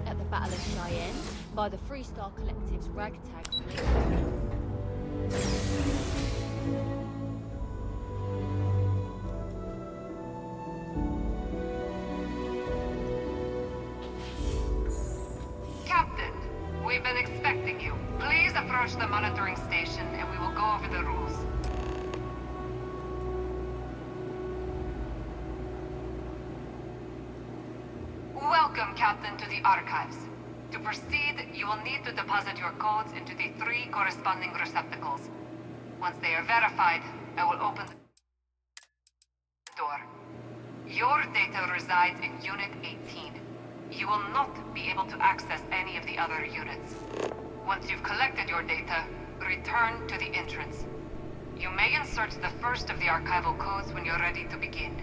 At the Battle of Cheyenne by the Freestar Collective's Ragtag Fleet. Captain, we've been expecting you. Please approach the monitoring station and we will go over the rules. Welcome, Captain, to the archives. To proceed, you will need to deposit your codes into the 3 corresponding receptacles. Once they are verified, I will open the door. Your data resides in Unit 18. You will not be able to access any of the other units. Once you've collected your data, return to the entrance. You may insert the first of the archival codes when you're ready to begin.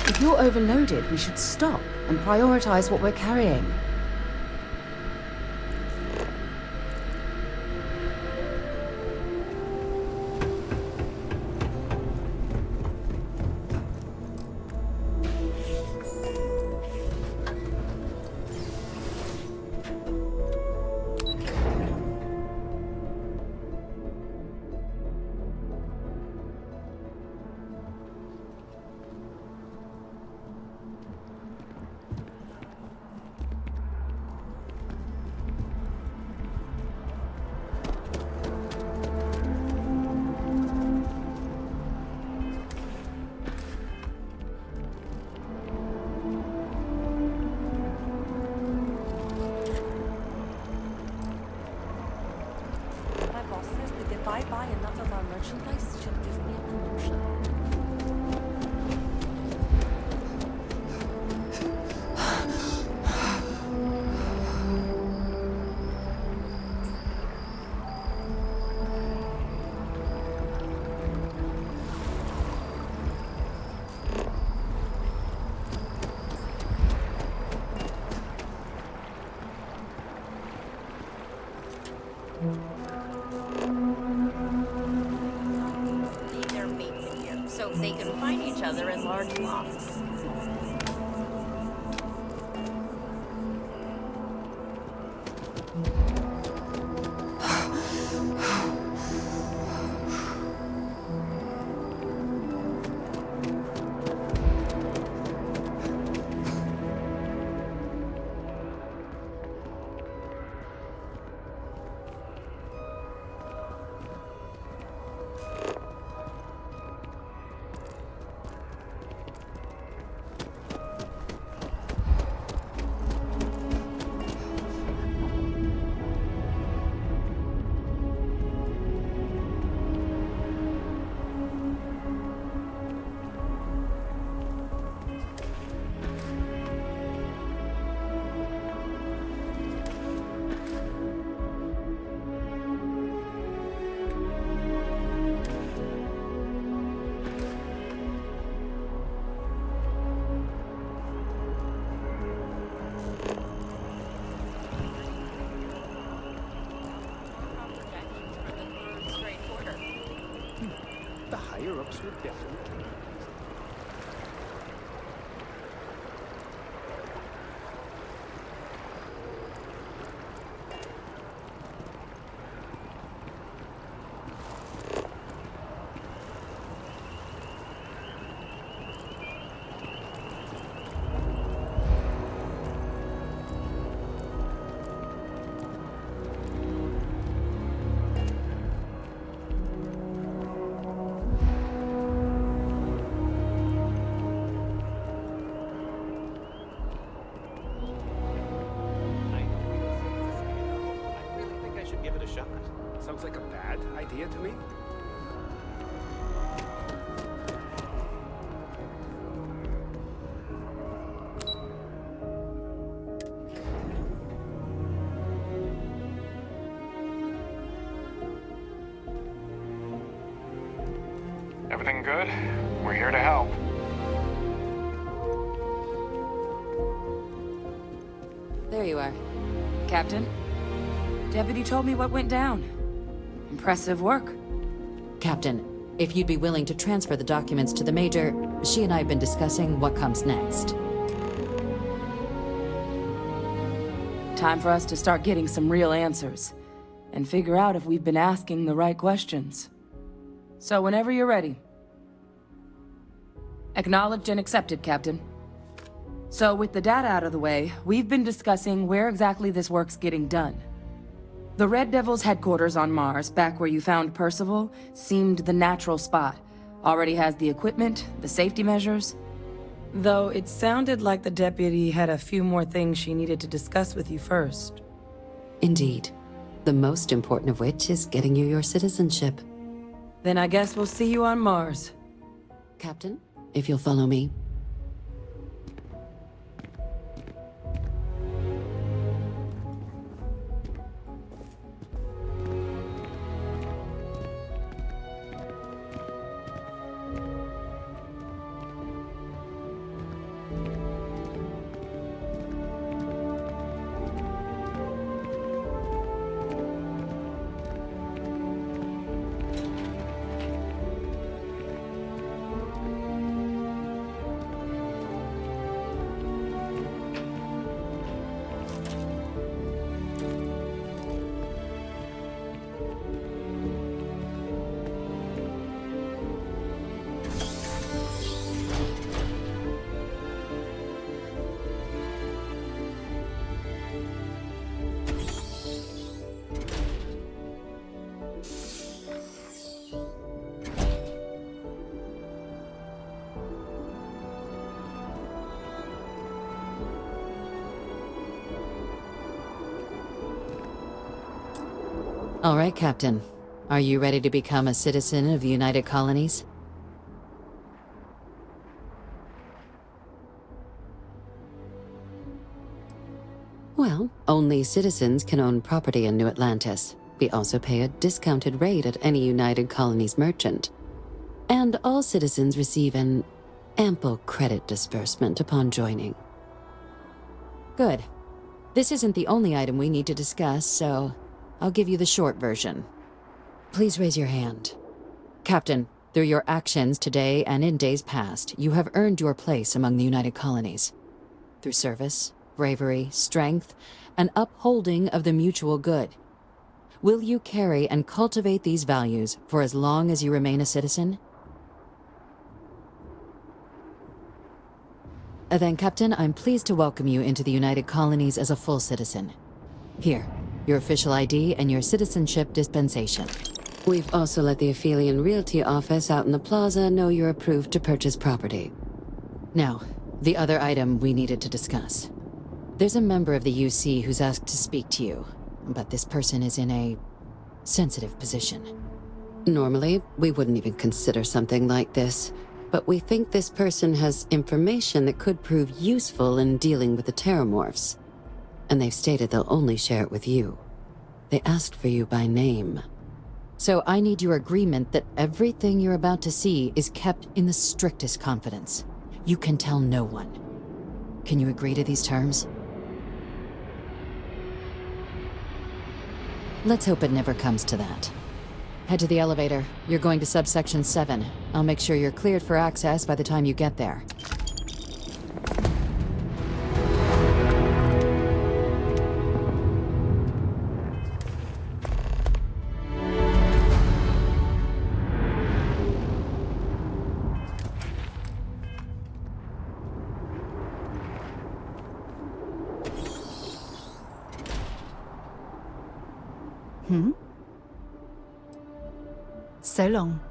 If you're overloaded, we should stop and prioritize what we're carrying. I buy enough of our merchandise, she'll give me a promotion. Their mates in here, so they can find each other in large flocks. The higher-ups would definitely. give it a shot. Sounds like a bad idea to me. Everything good? We're here to help. There you are. Captain, Deputy told me what went down. Impressive work. Captain, if you'd be willing to transfer the documents to the Major, she and I have been discussing what comes next. Time for us to start getting some real answers, and figure out if we've been asking the right questions. So whenever you're ready. Acknowledged and accepted, Captain. So with the data out of the way, we've been discussing where exactly this work's getting done. The Red Devil's headquarters on Mars, back where you found Percival, seemed the natural spot. Already has the equipment, the safety measures. Though it sounded like the deputy had a few more things she needed to discuss with you first. Indeed. The most important of which is getting you your citizenship. Then I guess we'll see you on Mars. Captain, if you'll follow me. All right, Captain. Are you ready to become a citizen of the United Colonies? Well, only citizens can own property in New Atlantis. We also pay a discounted rate at any United Colonies merchant. And all citizens receive an ample credit disbursement upon joining. Good. This isn't the only item we need to discuss, so I'll give you the short version. Please raise your hand. Captain, through your actions today and in days past, you have earned your place among the United Colonies. Through service, bravery, strength, and upholding of the mutual good. Will you carry and cultivate these values for as long as you remain a citizen? Then, Captain, I'm pleased to welcome you into the United Colonies as a full citizen. Here, your official ID and your citizenship dispensation. We've also let the Aphelion Realty office out in the plaza know you're approved to purchase property. Now, the other item we needed to discuss. There's a member of the UC who's asked to speak to you, but this person is in a sensitive position. Normally, we wouldn't even consider something like this, but we think this person has information that could prove useful in dealing with the Terramorphs. And they've stated they'll only share it with you. They asked for you by name. So I need your agreement that everything you're about to see is kept in the strictest confidence. You can tell no one. Can you agree to these terms? Let's hope it never comes to that. Head to the elevator. You're going to subsection 7. I'll make sure you're cleared for access by the time you get there. So long.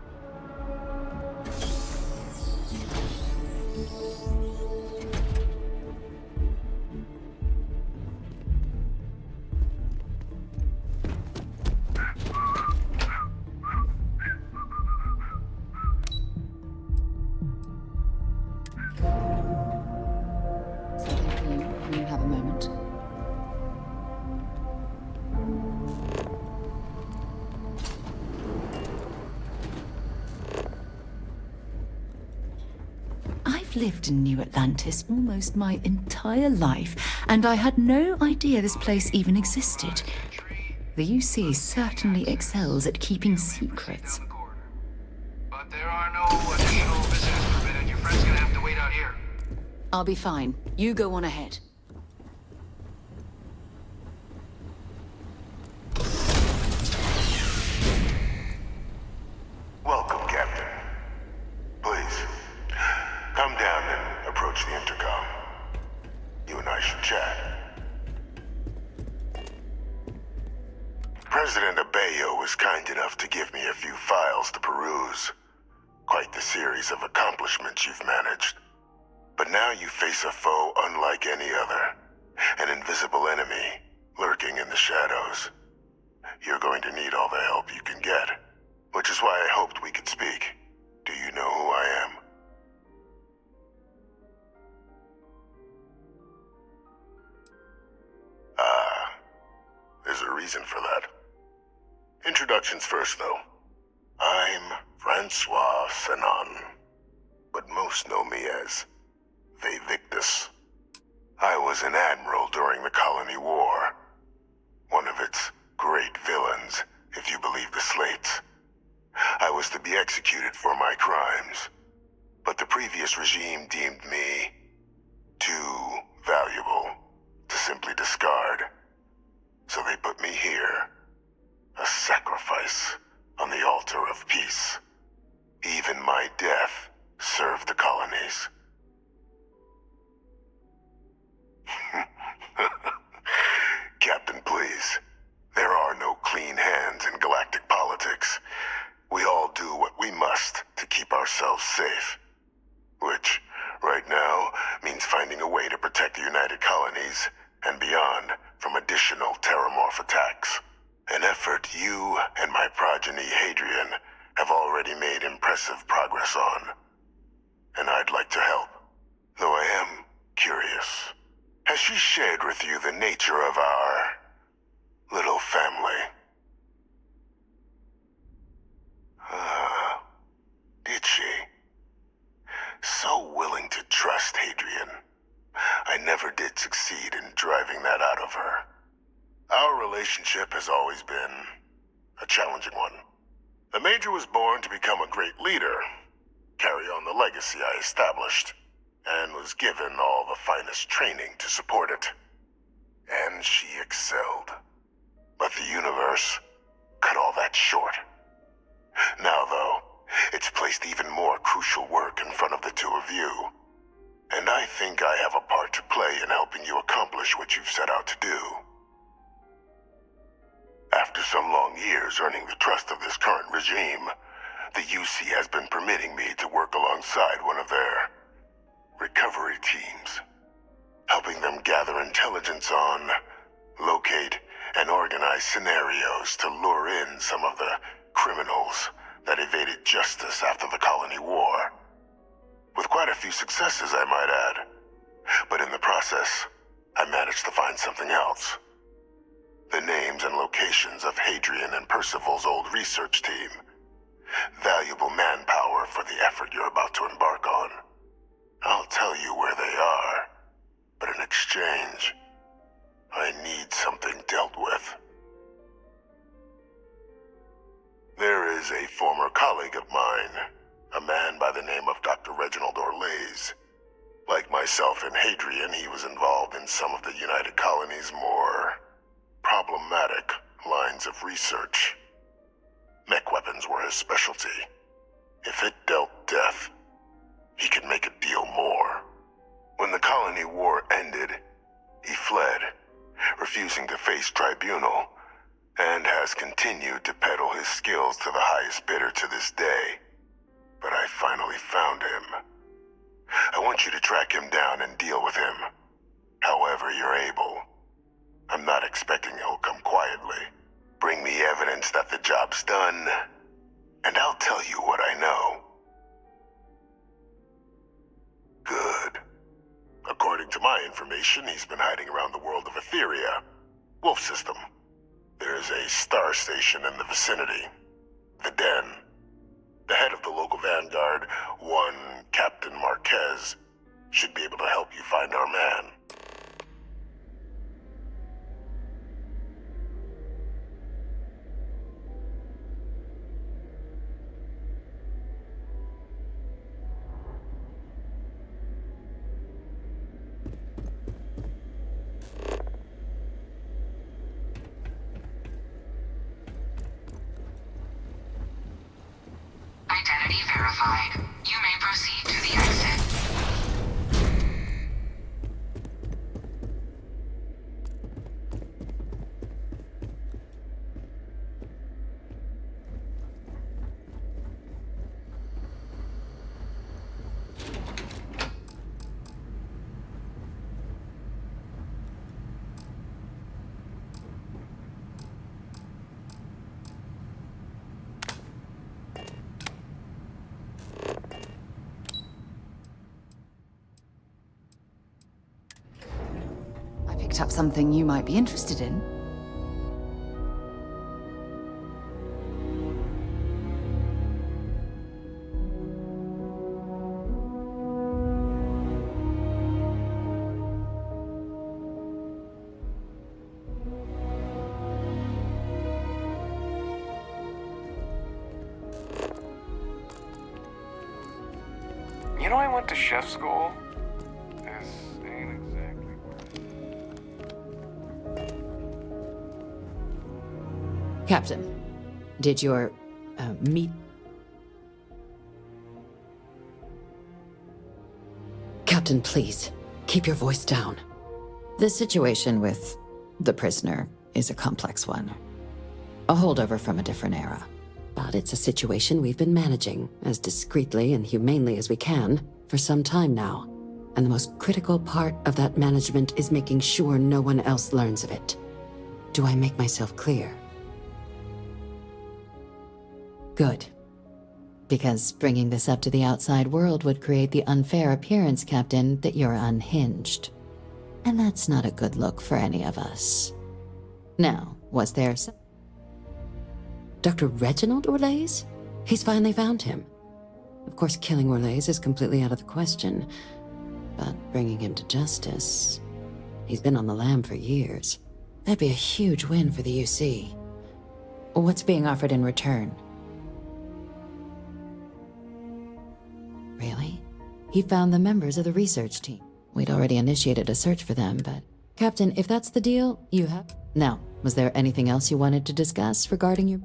I've lived in New Atlantis almost my entire life, and I had no idea this place even existed. The UC certainly excels at keeping secrets. But there are no additional visitors permitted. Your friend's gonna have to wait out here. I'll be fine. You go on ahead. Welcome, Captain. Please, come down and approach the intercom. You and I should chat. President Abeyo was kind enough to give me a few files to peruse. Quite the series of accomplishments you've managed. But now you face a foe unlike any other. An invisible enemy, lurking in the shadows. You're going to need all the help you can get. Which is why I hoped we could speak. Do you know who I am? There's a reason for that. Introductions first, though. I'm Francois Sanon, but most know me as Victus. I was an admiral during the Colony War. One of its great villains, if you believe the slates. I was to be executed for my crimes, but the previous regime deemed me too valuable to simply discard. So they put me here, a sacrifice on the altar of peace. Even my death served the colonies. Captain, please. There are no clean hands in galactic politics. We all do what we must to keep ourselves safe. Which, right now, means finding a way to protect the United Colonies and beyond from additional terramorph attacks. An effort you and my progeny Hadrian have already made impressive progress on. And I'd like to help, though I am curious. Has she shared with you the nature of our little family? Did she? So willing to trust Hadrian. I never did succeed in driving that out of her. Our relationship has always been a challenging one. The Major was born to become a great leader, carry on the legacy I established, and was given all the finest training to support it. And she excelled. But the universe cut all that short. Now, though, it's placed even more crucial work in front of the two of you. And I think I have a part to play in helping you accomplish what you've set out to do. After some long years earning the trust of this current regime, the UC has been permitting me to work alongside one of their recovery teams, helping them gather intelligence on, locate, and organize scenarios to lure in some of the criminals that evaded justice after the Colony War. With quite a few successes, I might add. But in the process, I managed to find something else. The names and locations of Hadrian and Percival's old research team. Valuable manpower for the effort you're about to embark on. I'll tell you where they are, but in exchange, I need something dealt with. There is a former colleague of mine, a man by the name of Dr. Reginald Orlaise. Like myself and Hadrian, he was involved in some of the United Colonies' more problematic lines of research. Mech weapons were his specialty. If it dealt death, he could make a deal more. When the Colony War ended, he fled, refusing to face tribunal, and has continued to peddle his skills to the highest bidder to this day. But I finally found him. I want you to track him down and deal with him, however you're able. I'm not expecting he'll come quietly. Bring me evidence that the job's done, and I'll tell you what I know. Good. According to my information, he's been hiding around the world of Etheria, Wolf System. There's a star station in the vicinity, the Den. The head of the local vanguard, one Captain Marquez, should be able to help you find our man. Identity verified. You may proceed to the exit. I picked up something you might be interested in. You know, I went to chef school. This ain't exactly Captain, did your, meat... Captain, please, keep your voice down. The situation with the prisoner is a complex one. A holdover from a different era. But it's a situation we've been managing as discreetly and humanely as we can for some time now. And the most critical part of that management is making sure no one else learns of it. Do I make myself clear? Good. Because bringing this up to the outside world would create the unfair appearance, Captain, that you're unhinged. And that's not a good look for any of us. Now, was there some... Dr. Reginald Orlays? He's finally found him. Of course, killing Orlays is completely out of the question. But bringing him to justice... He's been on the lam for years. That'd be a huge win for the UC. What's being offered in return? Really? He found the members of the research team. We'd already initiated a search for them, but... Captain, if that's the deal, you have... Now, was there anything else you wanted to discuss regarding your...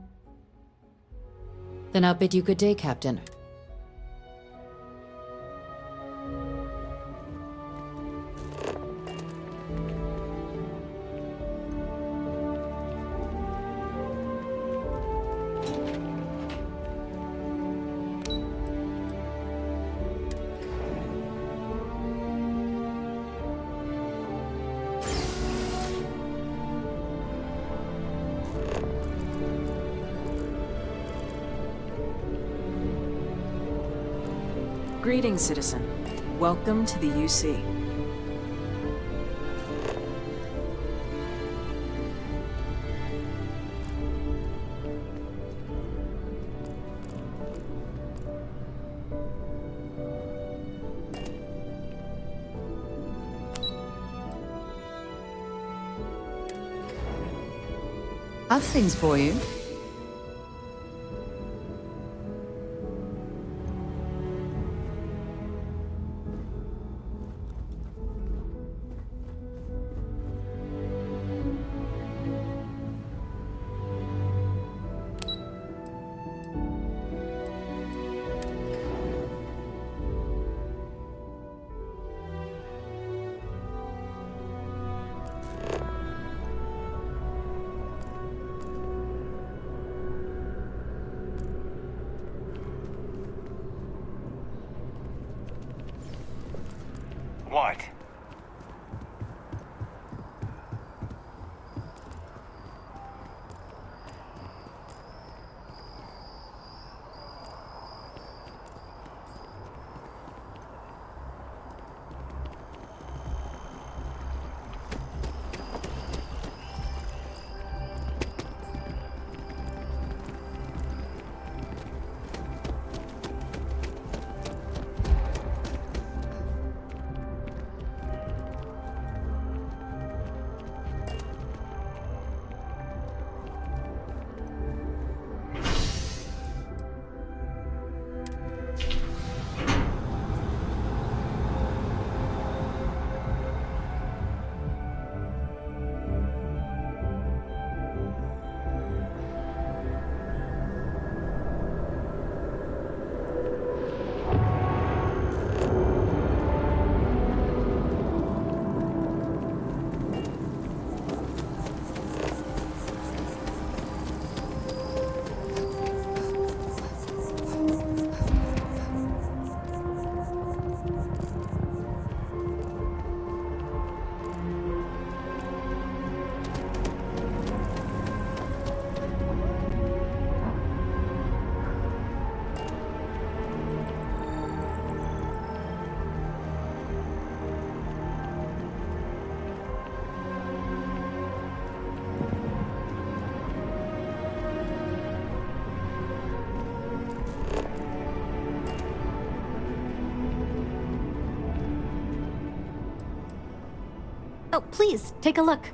Then I'll bid you good day, Captain. Greetings, citizen. Welcome to the UC. I've things for you. What? Oh, please, take a look.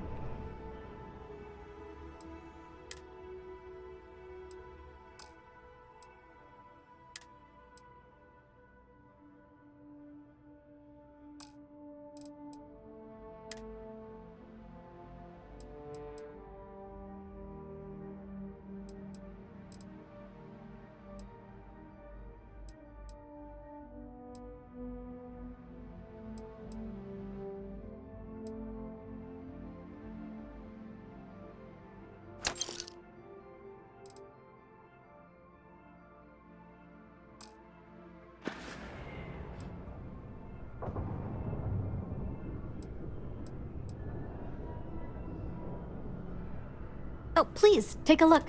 Oh, please, take a look.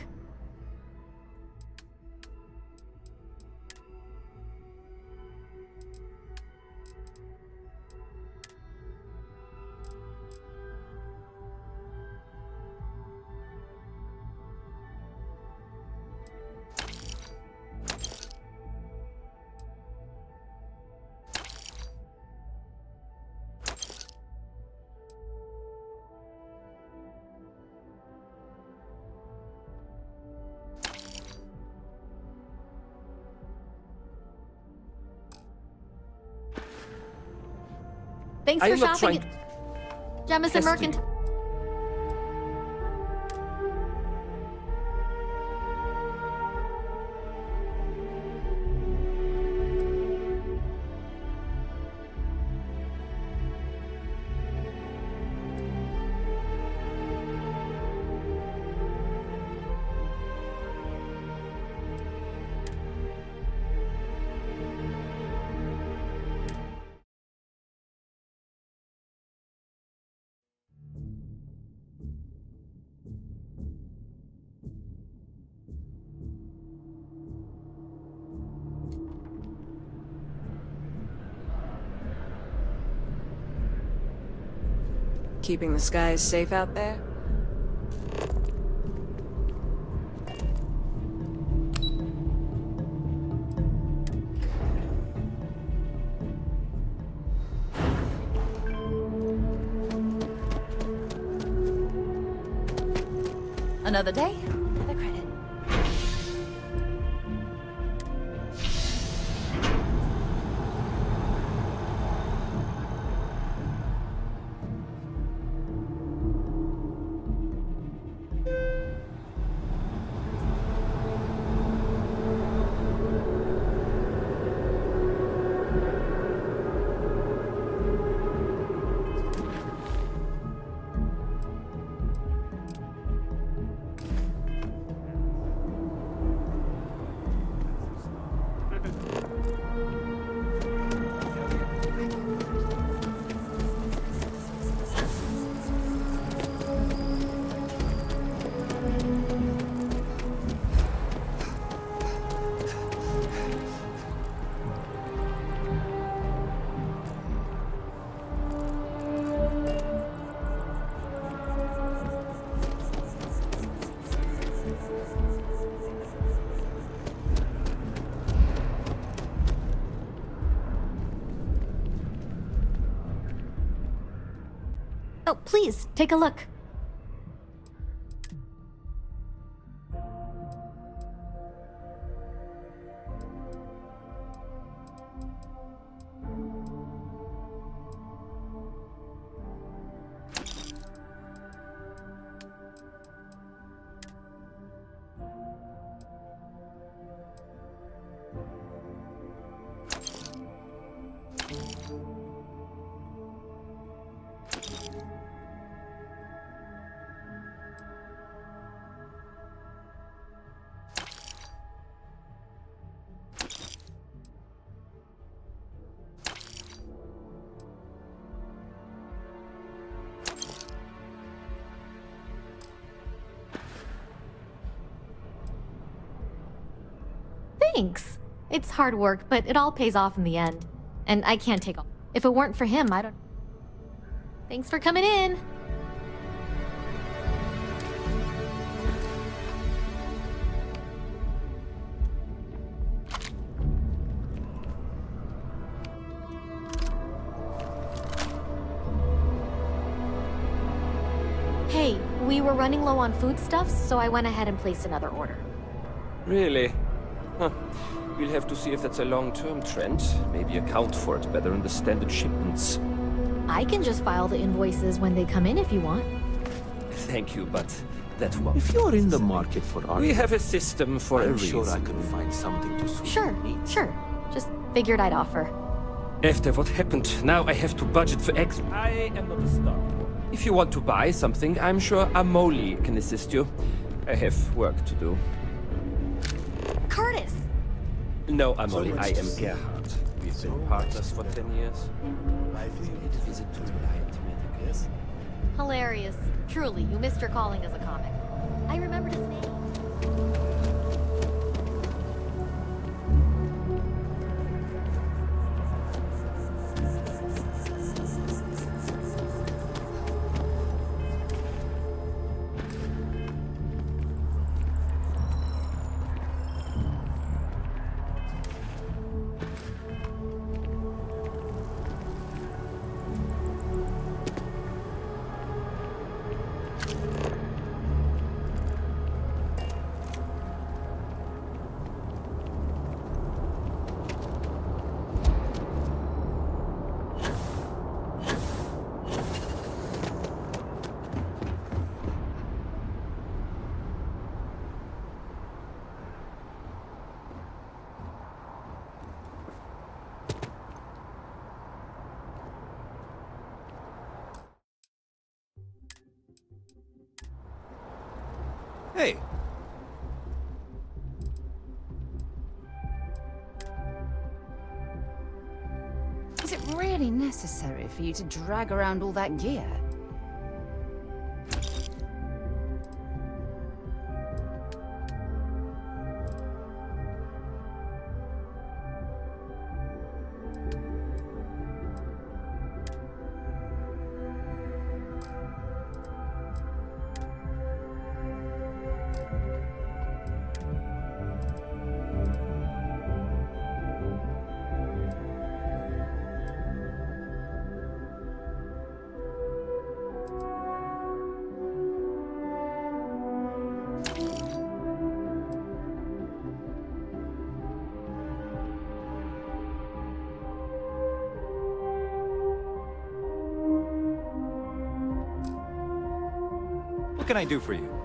Thanks for shopping. Jemison Mercantile. Keeping the skies safe out there? Another day, another credit. Oh, please, take a look. Thanks. It's hard work, but it all pays off in the end. And I can't take all. If it weren't for him, I don't... Thanks for coming in. were running low on foodstuffs, so I went ahead and placed another order. Really? Huh. We'll have to see if that's a long-term trend. Maybe account for it better in the standard shipments. I can just file the invoices when they come in if you want. Thank you, but that won't. If you're in the market for art, We have a system for a I'm reason. sure I can find something to suit Sure, your needs. sure. Just figured I'd offer. After what happened, now I have to budget for X. I am not a star. If you want to buy something, I'm sure Amoli can assist you. I have work to do. Curtis! No, Amoli, I am Gerhard. We've been partners for 10 years. I paid a visit to Yes. Hilarious. Truly, you missed your calling as a comic. I remembered his name. Hey. Is it really necessary for you to drag around all that gear? What can I do for you?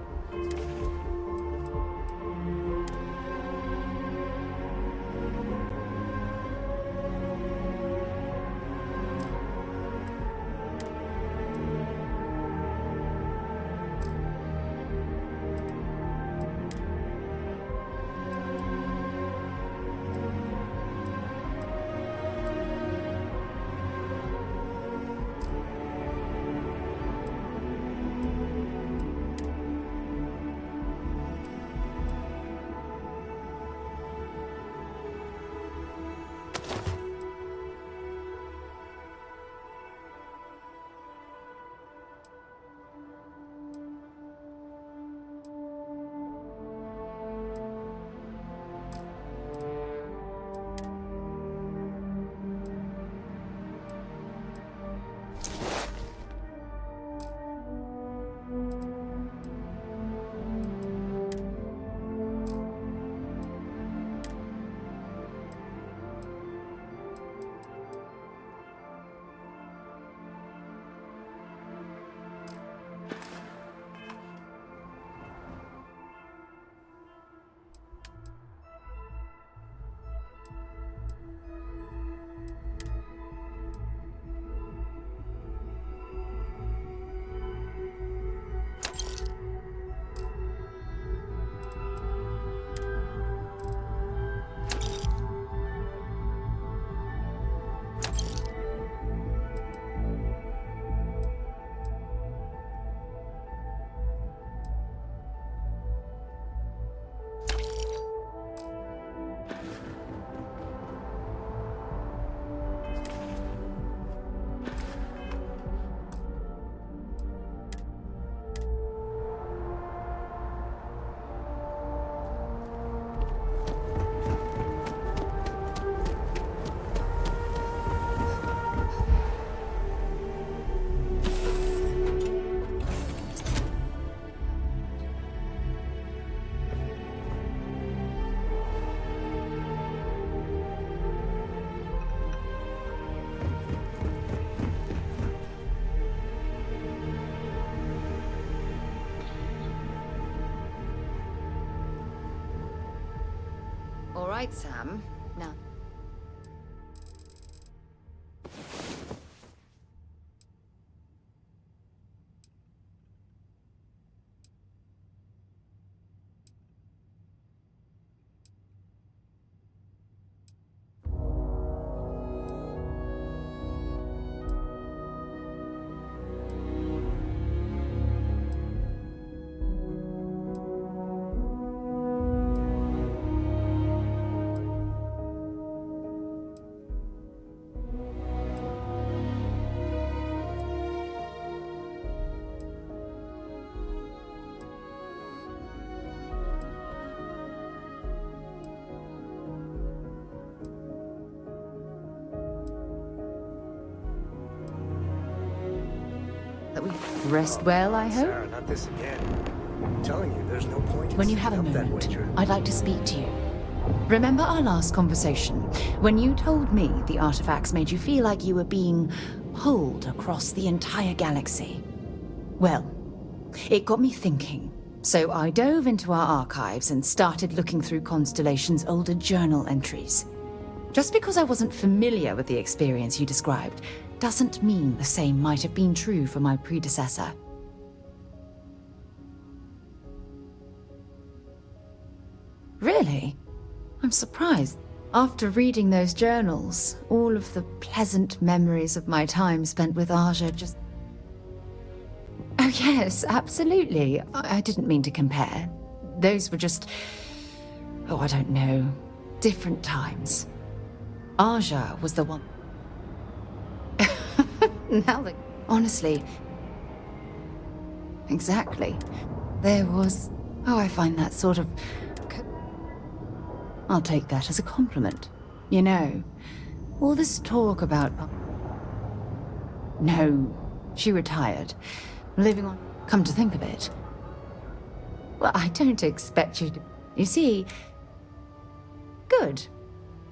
right, Sam. Now. That we rest well, I hope? Sarah, not this again. I'm telling you, there's no point in When you have a staying up that moment, wager. I'd like to speak to you. Remember our last conversation, when you told me the artifacts made you feel like you were being pulled across the entire galaxy? Well, it got me thinking. So I dove into our archives and started looking through Constellation's older journal entries. Just because I wasn't familiar with the experience you described doesn't mean the same might have been true for my predecessor. Really? I'm surprised. After reading those journals, all of the pleasant memories of my time spent with Aja just... Oh yes, absolutely. I didn't mean to compare. Those were just... oh, I don't know. Different times. Aja was the one... Now that... honestly... Exactly. There was... oh, I find that sort of... I'll take that as a compliment. You know, all this talk about... No, she retired. Living on... Come to think of it. Well, I don't expect you to... You see... Good.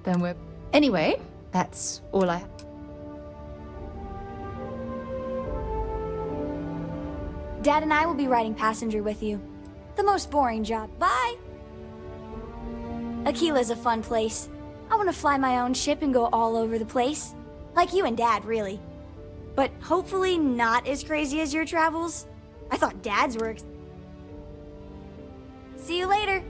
Then we're... Anyway, that's all I... Dad and I will be riding passenger with you. The most boring job. Bye! Aquila's a fun place. I want to fly my own ship and go all over the place. Like you and Dad, really. But hopefully not as crazy as your travels. I thought Dad's were... See you later!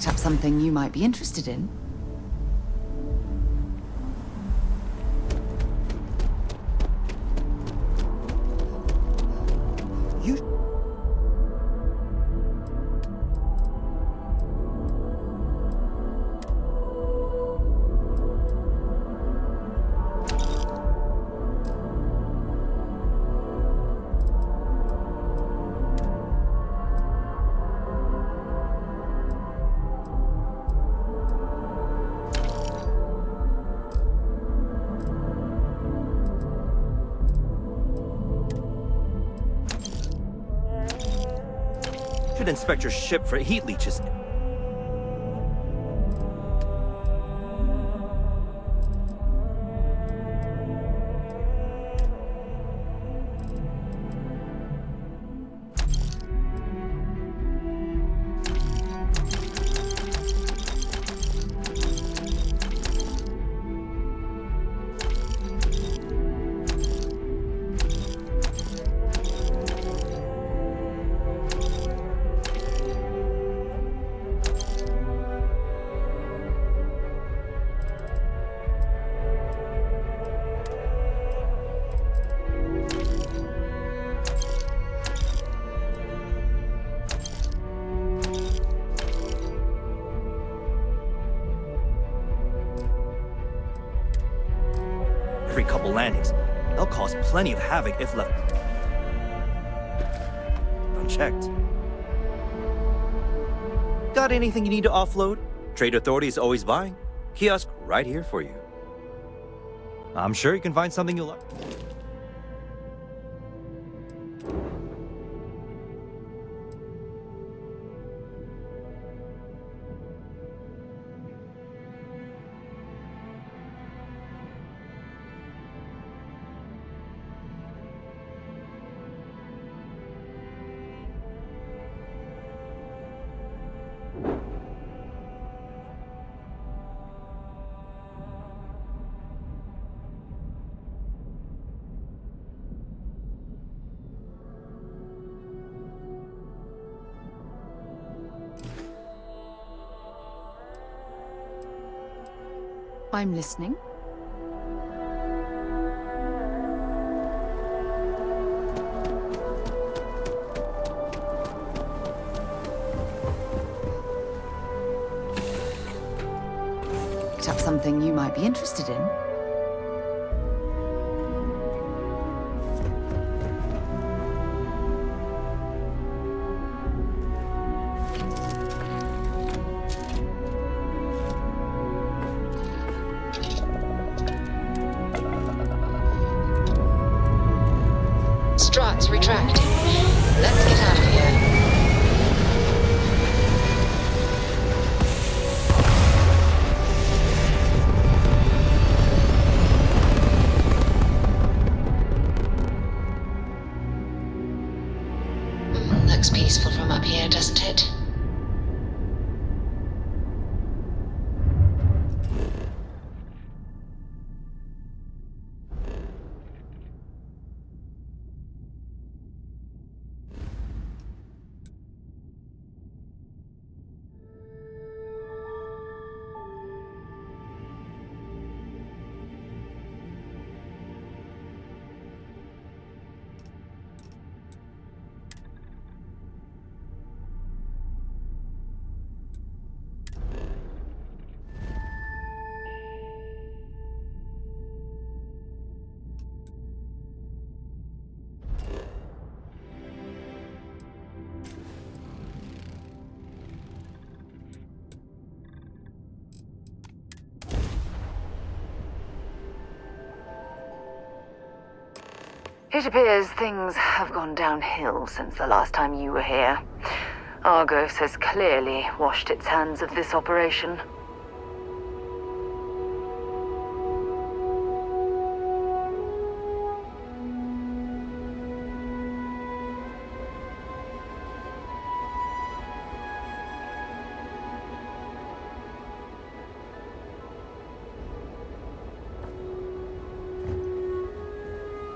Up something you might be interested in. Should inspect your ship for heat leeches. every couple landings. They'll cause plenty of havoc if left unchecked. Got anything you need to offload? Trade Authority is always buying. Kiosk right here for you. I'm sure you can find something you'll like. I'm listening. Picked up something you might be interested in. Struts retracting. Let's get out of here. Looks peaceful from up here, doesn't it? It appears things have gone downhill since the last time you were here. Argos has clearly washed its hands of this operation.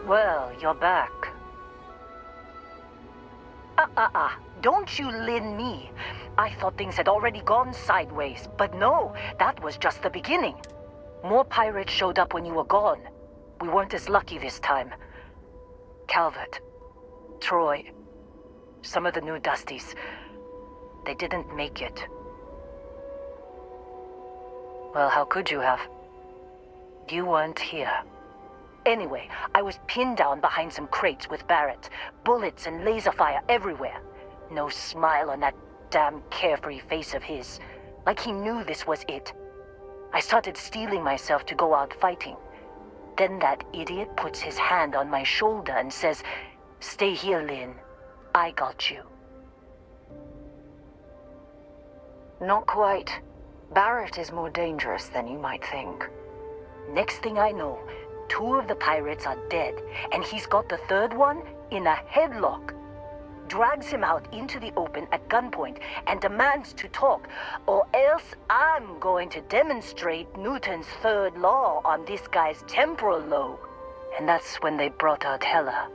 Well, you're back. Don't you lin me. I thought things had already gone sideways, but no, that was just the beginning. More pirates showed up when you were gone. We weren't as lucky this time. Calvert, Troy, some of the new Dusties, they didn't make it. Well, how could you have? You weren't here. Anyway, I was pinned down behind some crates with Barrett. Bullets and laser fire everywhere. No smile on that damn carefree face of his. Like he knew this was it. I started steeling myself to go out fighting. Then that idiot puts his hand on my shoulder and says, "Stay here, Lynn. I got you." Not quite. Barrett is more dangerous than you might think. Next thing I know, 2 of the pirates are dead, and he's got the 3rd one in a headlock. Drags him out into the open at gunpoint and demands to talk, or else I'm going to demonstrate Newton's 3rd law on this guy's temporal lobe. And that's when they brought out Hella.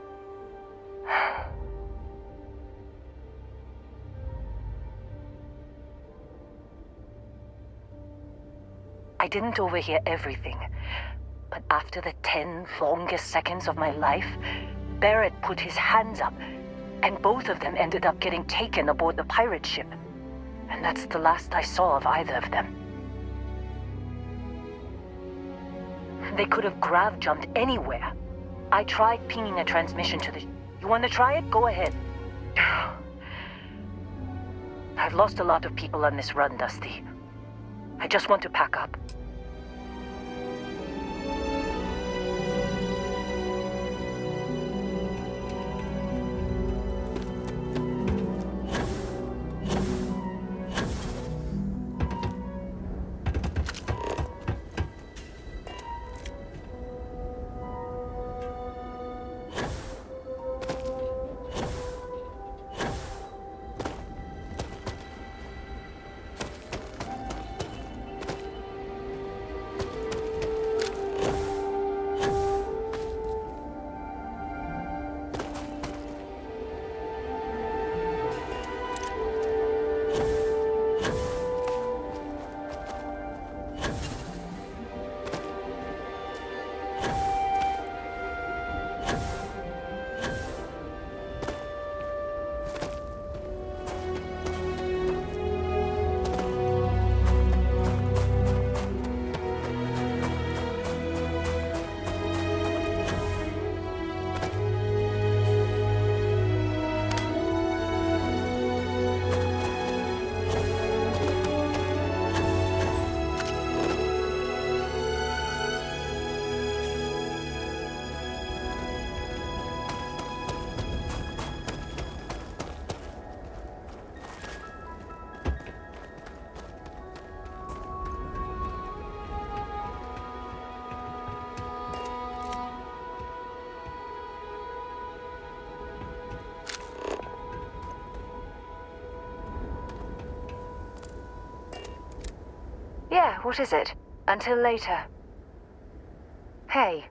I didn't overhear everything. But after the 10 longest seconds of my life, Barrett put his hands up, and both of them ended up getting taken aboard the pirate ship. And that's the last I saw of either of them. They could have grav jumped anywhere. I tried pinging a transmission to the... You want to try it? Go ahead. I've lost a lot of people on this run, Dusty. I just want to pack up. Yeah, what is it? Until later. Hey.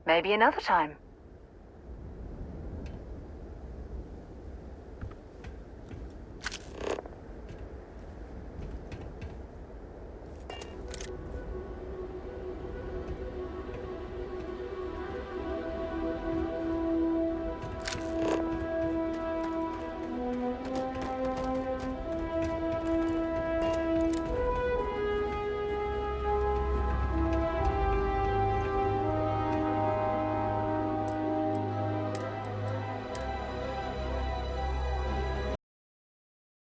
Maybe another time.